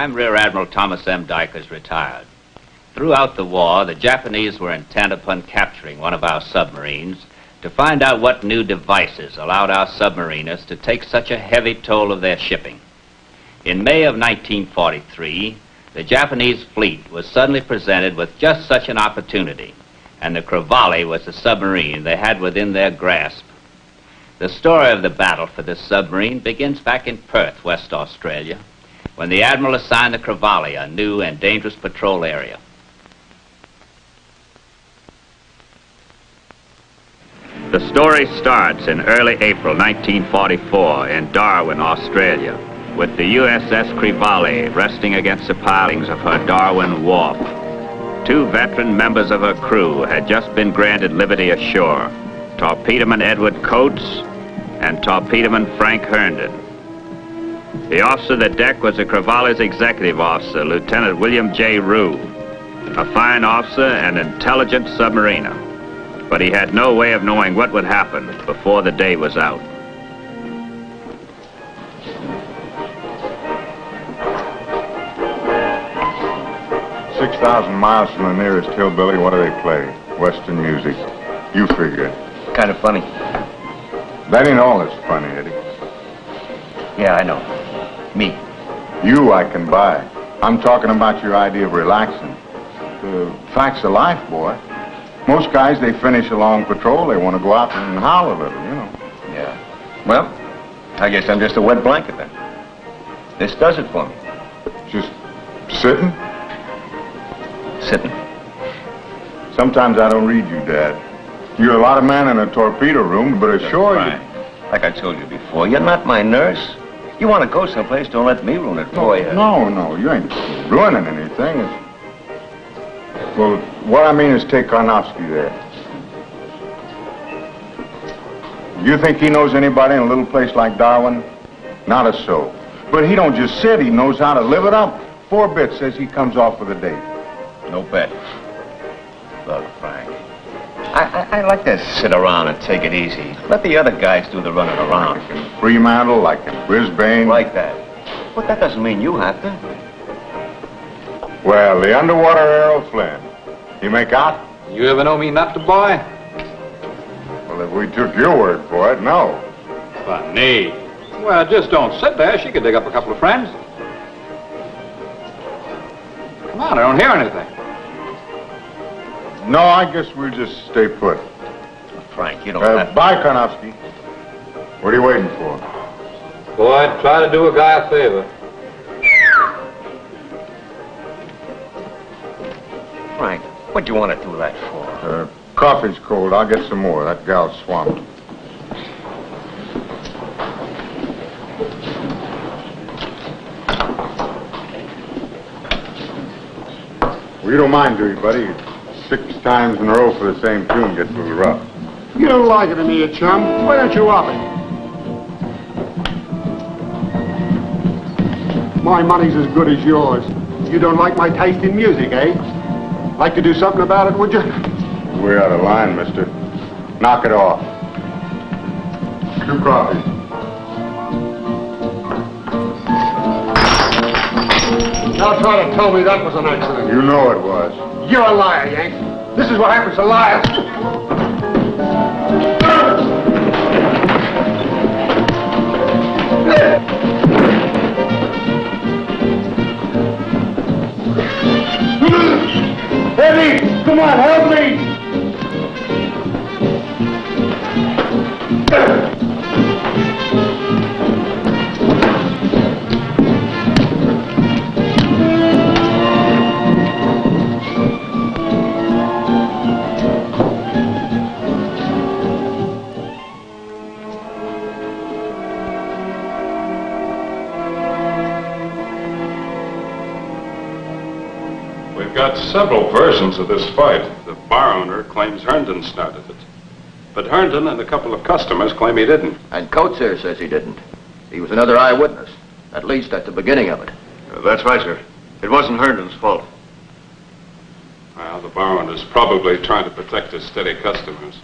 I'm Rear Admiral Thomas M. Dykers, retired. Throughout the war, the Japanese were intent upon capturing one of our submarines to find out what new devices allowed our submariners to take such a heavy toll of their shipping. In May of 1943, the Japanese fleet was suddenly presented with just such an opportunity, and the Crevalle was the submarine they had within their grasp. The story of the battle for this submarine begins back in Perth, West Australia, when the Admiral assigned the Crevalle a new and dangerous patrol area. The story starts in early April 1944 in Darwin, Australia, with the USS Crevalle resting against the pilings of her Darwin wharf. Two veteran members of her crew had just been granted liberty ashore, torpedoman Edward Coates and torpedoman Frank Herndon. The officer of the deck was the Crevalle's executive officer, Lieutenant William J. Rue, a fine officer and intelligent submariner, but he had no way of knowing what would happen before the day was out. "6,000 miles from the nearest hillbilly, what do they play? Western music. You figure it. Kind of funny. That ain't all that's funny, Eddie. Yeah, I know. Me. You I can buy. I'm talking about your idea of relaxing. The facts of life, boy. Most guys, they finish a long patrol, they want to go out and howl a little, you know. Yeah. Well, I guess I'm just a wet blanket then. This does it for me. Just sitting? Sitting. Sometimes I don't read you, Dad. You're a lot of man in a torpedo room, but ashore you... Like I told you before, you're not my nurse. You want to go someplace, don't let me ruin it for you. No, you ain't ruining anything. Well, what I mean is take Karnofsky there. You think he knows anybody in a little place like Darwin? Not a soul. But he don't just sit, he knows how to live it up. 4 bits says he comes off with a date. No bet. Look, Frank, I like to sit around and take it easy. Let the other guys do the running around. Like in Fremantle, like in Brisbane. Like that. But that doesn't mean you have to. Well, the underwater Errol Flynn. You make out? You ever know me not to buy? Well, if we took your word for it, no. Funny. Well, just don't sit there. She could dig up a couple of friends. Come on, I don't hear anything. No, I guess we'll just stay put. Frank, you don't have... Bye, Karnofsky. What are you waiting for? Boy, try to do a guy a favor. Frank, what'd you want to do that for? Coffee's cold. I'll get some more. That gal's swamped. Well, you don't mind, do you, buddy? 6 times in a row for the same tune gets a little rough. You don't like it in me, chum. Why don't you up it? My money's as good as yours. You don't like my taste in music, eh? Like to do something about it, would you? We're out of line, mister. Knock it off. 2 coffees. Now try to tell me that was an accident. You know it was. You're a liar, Yank. This is what happens to liars. Eddie, come on, help me! Got several versions of this fight. The bar owner claims Herndon started it. But Herndon and a couple of customers claim he didn't. And Coates here says he didn't. He was another eyewitness, at least at the beginning of it. That's right, sir. It wasn't Herndon's fault. Well, the bar owner's probably trying to protect his steady customers.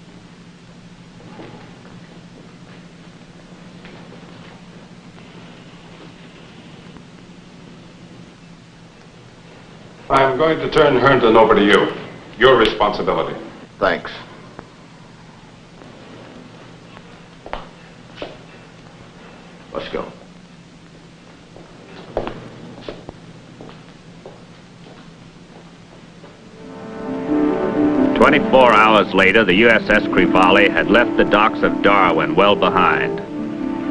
going to turn Herndon over to you. Your responsibility. Thanks. Let's go. "24 hours later, the USS Krivali had left the docks of Darwin well behind.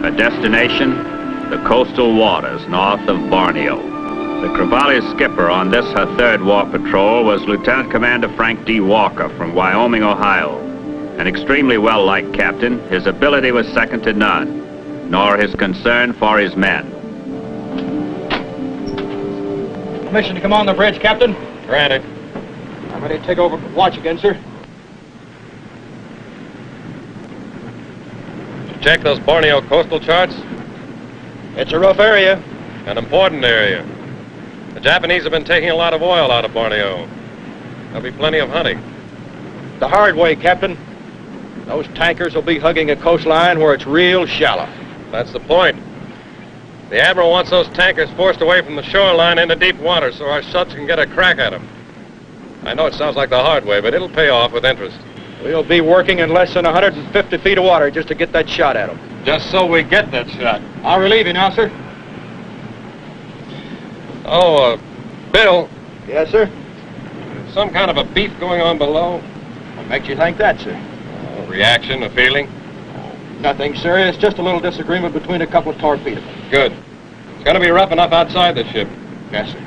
Her destination, the coastal waters north of Borneo. The Krivali's skipper on this, her third war patrol, was Lieutenant Commander Frank D. Walker from Wyoming, Ohio. An extremely well-liked captain, his ability was second to none, nor his concern for his men. Permission to come on the bridge, Captain? Granted. I'm ready to take over watch again, sir. Did you check those Borneo coastal charts? It's a rough area. An important area. The Japanese have been taking a lot of oil out of Borneo. There'll be plenty of hunting. The hard way, Captain. Those tankers will be hugging a coastline where it's real shallow. That's the point. The Admiral wants those tankers forced away from the shoreline into deep water so our shots can get a crack at them. I know it sounds like the hard way, but it'll pay off with interest. We'll be working in less than 150 feet of water just to get that shot at them. Just so we get that shot. I'll relieve you now, sir. Oh, Bill, Yes, sir. some kind of a beef going on below? What makes you think that, sir? A reaction, a feeling? Nothing serious, just a little disagreement between a couple of torpedoes. Good. It's going to be rough enough outside the ship. Yes, sir.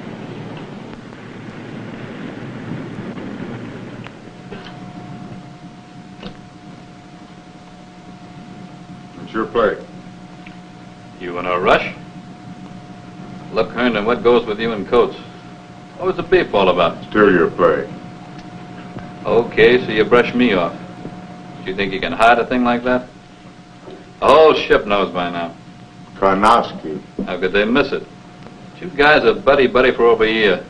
It's your play. You in a rush? Look, Herndon, what goes with you and Coates? What was the beef all about? Still your play. Okay, so you brush me off. Do you think you can hide a thing like that? The whole ship knows by now. Karnowski. How could they miss it? You guys are buddy-buddy for over a year.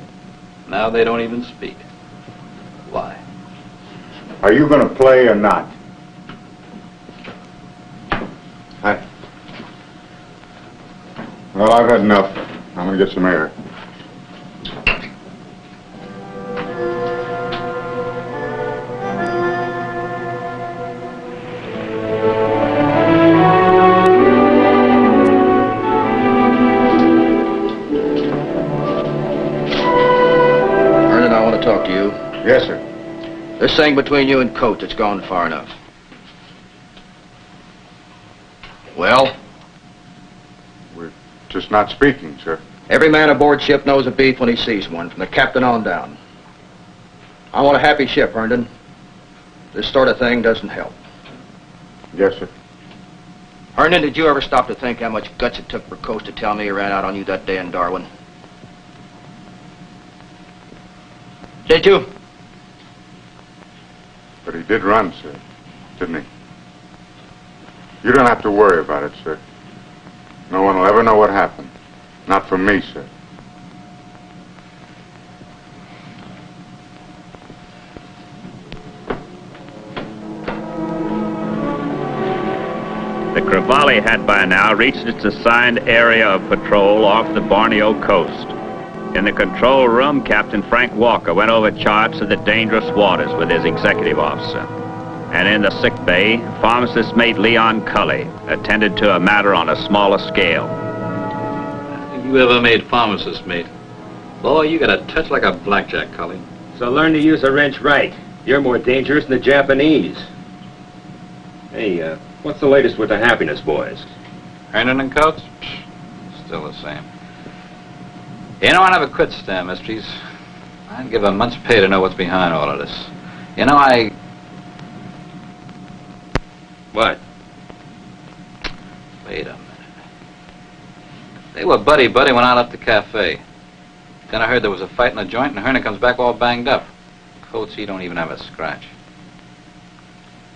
Now they don't even speak. Why? Are you going to play or not? Hi. Well, I've had enough. I'm going to get some air. Herndon, I want to talk to you. Yes, sir. This thing between you and Coates, it's gone far enough. Well? We're just not speaking, sir. Every man aboard ship knows a beef when he sees one, from the captain on down. I want a happy ship, Herndon. This sort of thing doesn't help. Yes, sir. Herndon, did you ever stop to think how much guts it took for Coates to tell me he ran out on you that day in Darwin? Did you? But he did run, sir. Didn't he? You don't have to worry about it, sir. No one will ever know what happened. Not from me, sir. The Krivali had by now reached its assigned area of patrol off the Borneo coast. In the control room, Captain Frank Walker went over charts of the dangerous waters with his executive officer. And in the sick bay, pharmacist mate Leon Cully attended to a matter on a smaller scale. You ever made pharmacist, mate? Boy, you got a touch like a blackjack, Cully. So learn to use a wrench right. You're more dangerous than the Japanese. Hey, what's the latest with the Happiness boys? Herndon and Coates? Still the same. You know, I never quit Stan Mysteries. I'd give a month's pay to know what's behind all of this. You know, What? Wait a minute. They were buddy-buddy when I left the cafe. Then I heard there was a fight in the joint, and Herndon comes back all banged up. Coates, he don't even have a scratch.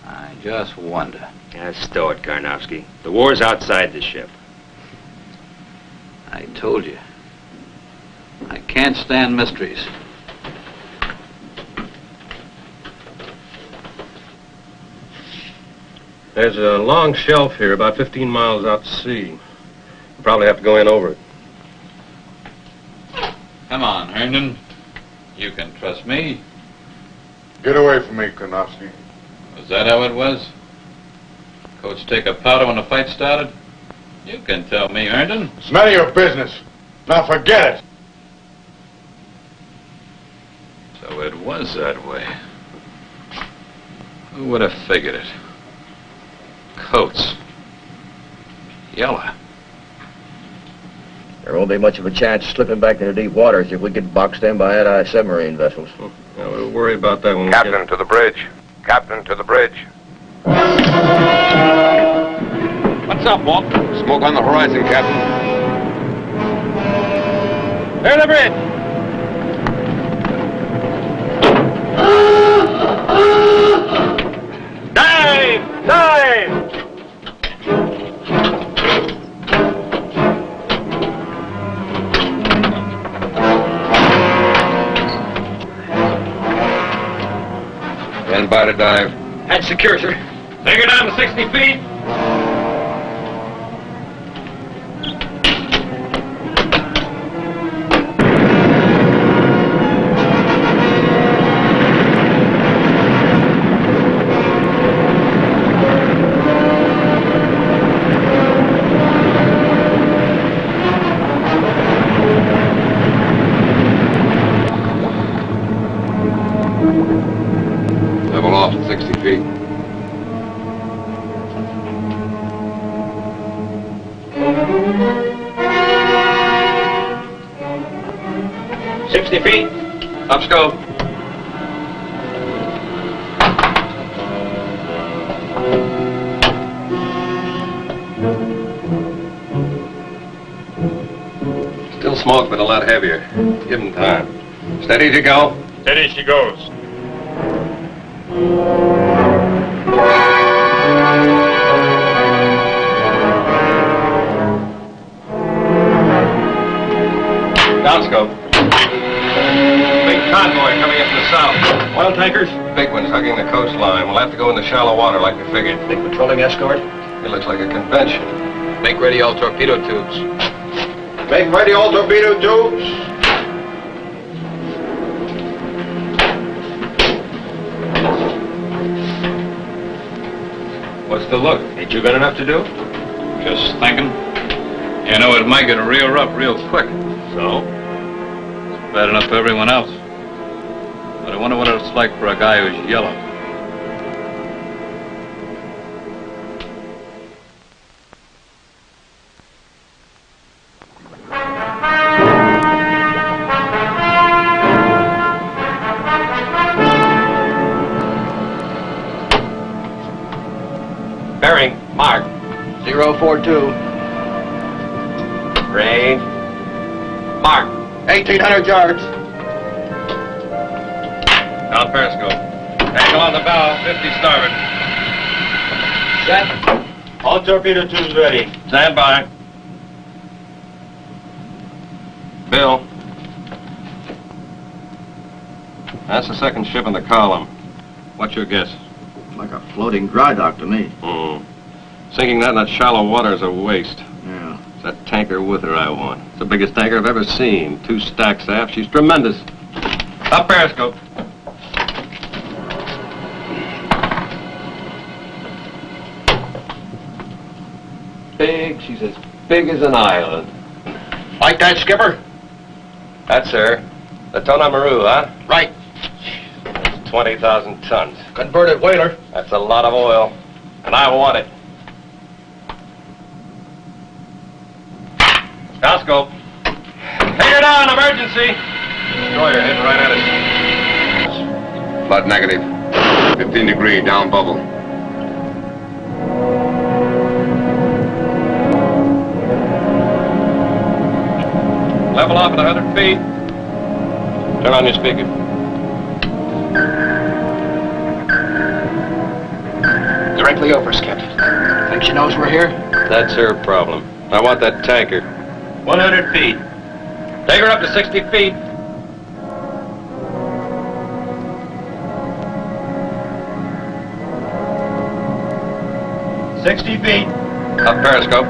I just wonder. Stow it, Karnowski. The war's outside the ship. I told you. I can't stand mysteries. There's a long shelf here, about 15 miles out to sea. You'll probably have to go in over it. Come on, Herndon. You can trust me. Get away from me, Konofsky. Was that how it was? Coach take a powder when the fight started? You can tell me, Herndon. It's none of your business. Now forget it. So it was that way. Who would have figured it? Coats. Yellow. There won't be much of a chance slipping back into deep waters if we get boxed in by anti submarine vessels. Yeah, we'll worry about that when Captain, to the bridge. Captain, to the bridge. What's up, Walt? Smoke on the horizon, Captain. Clear the bridge. Dive! Dive! Stand by to dive. That's secure, sir. Take her down to 60 feet. Level off at 60 feet. Up scope. Still smoke, but a lot heavier. Give him time. Steady as you go. Steady she goes. Down scope. Big convoy coming up from the south. Oil tankers? Big one's hugging the coastline. We'll have to go in the shallow water like we figured. Big patrolling escort? It looks like a convention. Make ready all torpedo tubes. Make ready all torpedo tubes. What's the look? Ain't you got enough to do? Just thinking. You know, it might get real rough real quick. So? It's bad enough for everyone else. But I wonder what it's like for a guy who's yellow. Bearing, mark. 042. Range. Mark. 1,800 yards. Down periscope. Angle on the bow, 50 starboard. Set. All torpedo tubes ready. Stand by. Bill. That's the second ship in the column. What's your guess? Like a floating dry dock to me. Sinking that in that shallow water is a waste. Yeah. It's that tanker with her I want. It's the biggest tanker I've ever seen. 2 stacks aft. She's tremendous. Up periscope. Big. She's as big as an island. Like that, Skipper? That's her. The Tona Maru, huh? Right. 20,000 tons. Converted whaler. That's a lot of oil. And I want it. Down scope. Take her down, emergency. Destroyer heading right at us. Flood negative. 15 degree, down bubble. Level off at 100 feet. Turn on your speaker. Directly over, Skip. Think she knows we're here? That's her problem. I want that tanker. 100 feet. Take her up to 60 feet. Up periscope.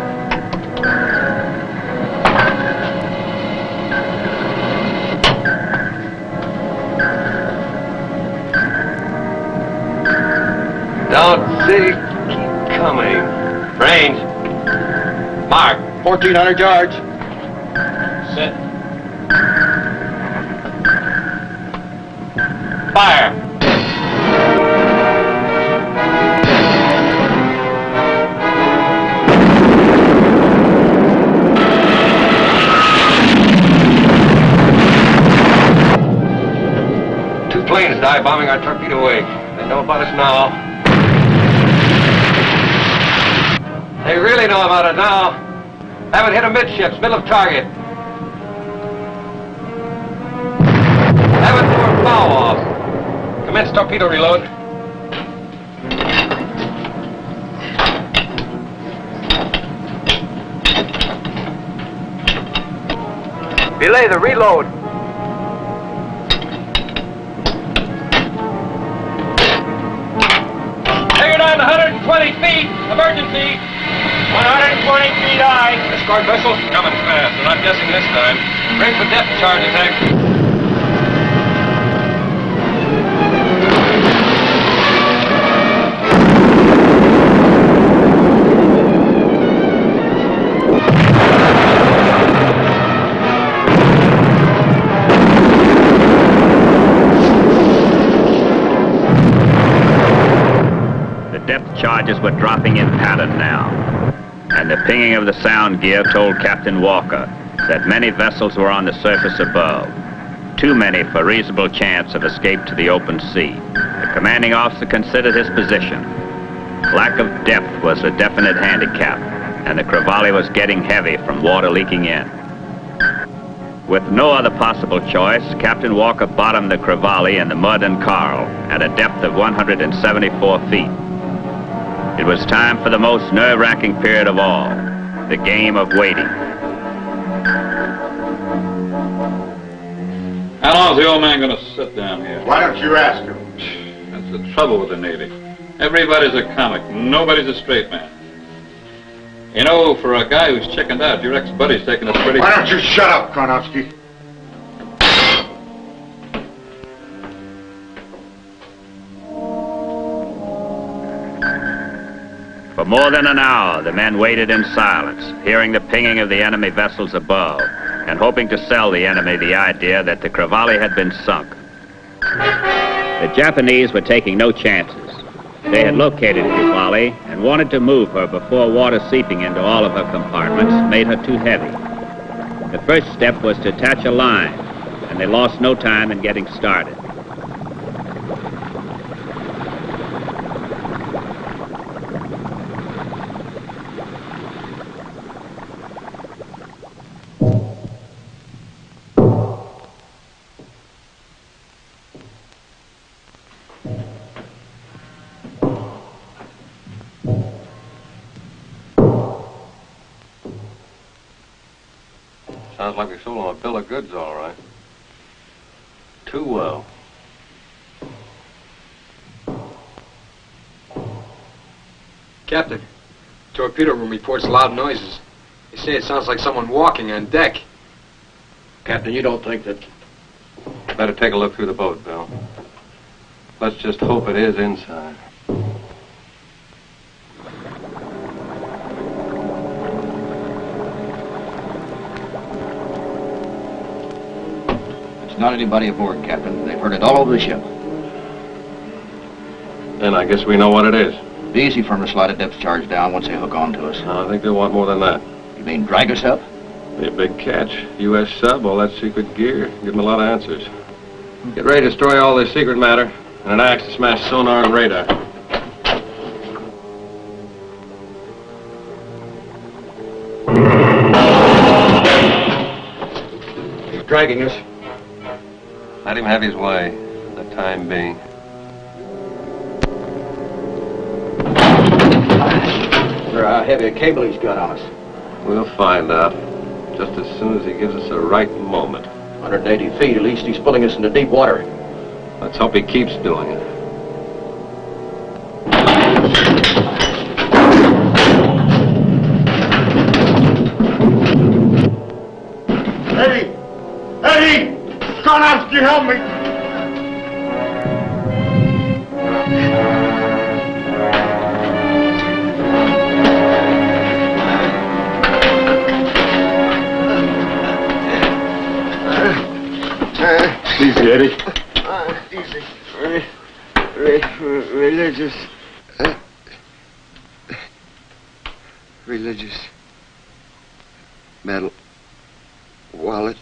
Don't see. Keep coming. Range. Mark. 1,400 yards. Set. Fire. Two planes dive bombing our torpedo wake. They know about us now. They really know about it now. Haven't hit amidships, middle of target. Haven't tore bow off. Commence torpedo reload. Belay the reload. Take her down to 120 feet. Emergency. 120 feet high. Escort vessel coming fast. They're not guessing this time. Bring for depth charge attack. Depth charges were dropping in pattern now, and the pinging of the sound gear told Captain Walker that many vessels were on the surface above, too many for reasonable chance of escape to the open sea. The commanding officer considered his position. Lack of depth was a definite handicap, and the Crevalle was getting heavy from water leaking in. With no other possible choice, Captain Walker bottomed the Crevalle in the mud and coral at a depth of 174 feet. It was time for the most nerve-wracking period of all, the game of waiting. How long's the old man going to sit down here? Why don't you ask him? That's the trouble with the Navy. Everybody's a comic. Nobody's a straight man. You know, for a guy who's chickened out, your ex-buddy's taking a pretty... Why don't you shut up, Karnowski? For more than an hour, the men waited in silence, hearing the pinging of the enemy vessels above, and hoping to sell the enemy the idea that the Crevalle had been sunk. The Japanese were taking no chances. They had located Crevalle and wanted to move her before water seeping into all of her compartments made her too heavy. The first step was to attach a line, and they lost no time in getting started. Sounds like we sold them a bill of goods, all right. Too well. Captain, torpedo room reports loud noises. They say it sounds like someone walking on deck. Captain, you don't think that... Better take a look through the boat, Bill. Let's just hope it is inside. Not anybody aboard, Captain. They've heard it all over the ship. Then I guess we know what it is. It'll be easy for them to slide a depth charge down once they hook on to us. I think they'll want more than that. You mean drag us up? Be a big catch. U.S. sub, all that secret gear. Give them a lot of answers. Get ready to destroy all this secret matter, and an axe to smash sonar and radar. He's dragging us. Let him have his way, for the time being. Wonder how heavy a cable he's got on us. We'll find out, just as soon as he gives us a right moment. 180 feet, at least he's pulling us into deep water. Let's hope he keeps doing it. Eddie! Eddie! Karnowski, help me! Eddie. Easy. Religious. Religious. Medal. Wallet.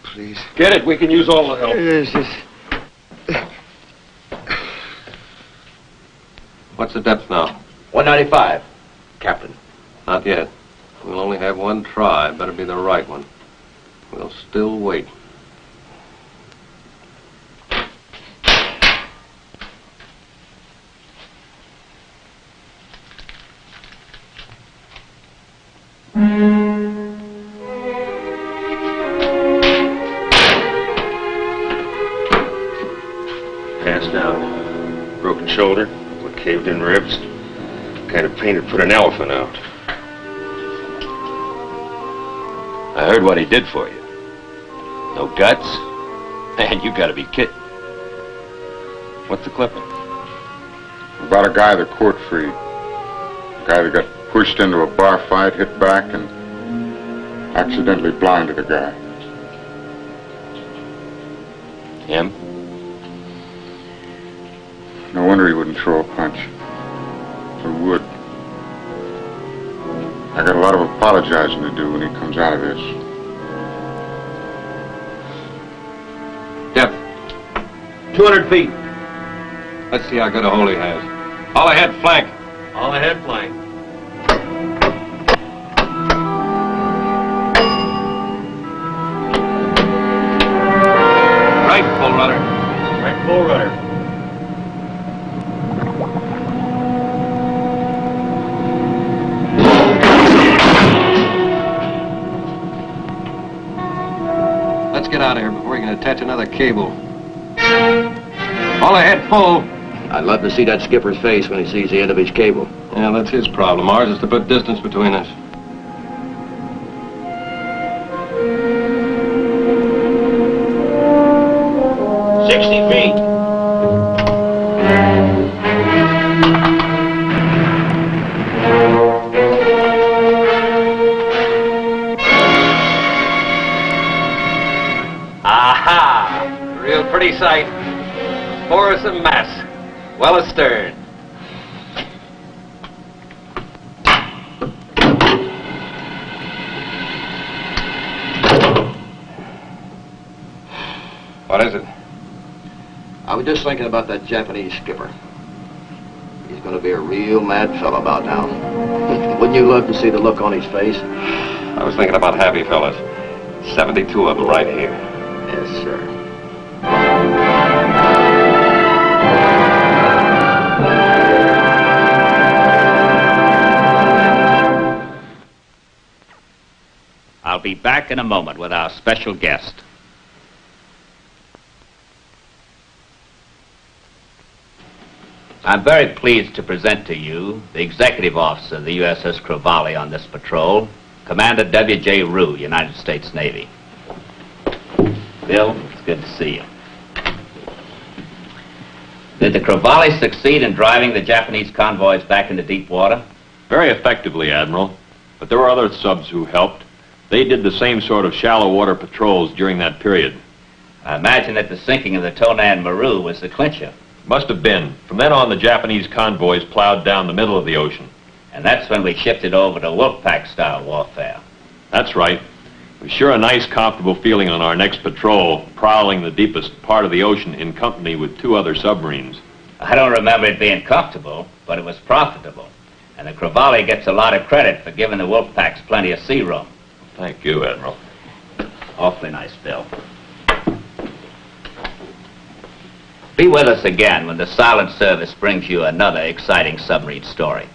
Please. Get it. We can use all the help. Religious. What's the depth now? 195, Captain. Not yet. We'll only have one try. Better be the right one. We'll still wait. Passed out. Broken shoulder with caved-in ribs. Kind of pain to put an elephant out. I heard what he did for you. No guts? Man, you gotta be kidding. What's the clipping? About a guy the court freed. A guy that got pushed into a bar fight, hit back, and accidentally blinded a guy. Him? No wonder he wouldn't throw a punch. Who would? I got a lot of apologizing to do when he comes out of this. Depth. 200 feet. Let's see how good a hole he has. All ahead, flank. All ahead flank. Right, full rudder. Right full rudder. Let's get out of here before he can attach another cable. All ahead, full. I'd love to see that skipper's face when he sees the end of his cable. Yeah, that's his problem. Ours is to put distance between us. Aha! Real pretty sight. Forest and mass. Well astern. What is it? I was just thinking about that Japanese skipper. He's going to be a real mad fellow about now. Wouldn't you love to see the look on his face? I was thinking about happy fellas. 72 of them right here. Yes, sir. I'll be back in a moment with our special guest. I'm very pleased to present to you the executive officer of the USS Crevalle on this patrol, Commander W.J. Rue, United States Navy. Bill, it's good to see you. Did the Crevalle succeed in driving the Japanese convoys back into deep water? Very effectively, Admiral. But there were other subs who helped. They did the same sort of shallow water patrols during that period. I imagine that the sinking of the Tonan Maru was the clincher. Must have been. From then on, the Japanese convoys plowed down the middle of the ocean. And that's when we shifted over to Wolfpack-style warfare. That's right. It was sure a nice, comfortable feeling on our next patrol, prowling the deepest part of the ocean in company with 2 other submarines. I don't remember it being comfortable, but it was profitable. And the Crevalle gets a lot of credit for giving the Wolfpacks plenty of sea room. Thank you, Admiral. Awfully nice, Bill. Be with us again when the Silent Service brings you another exciting submarine story.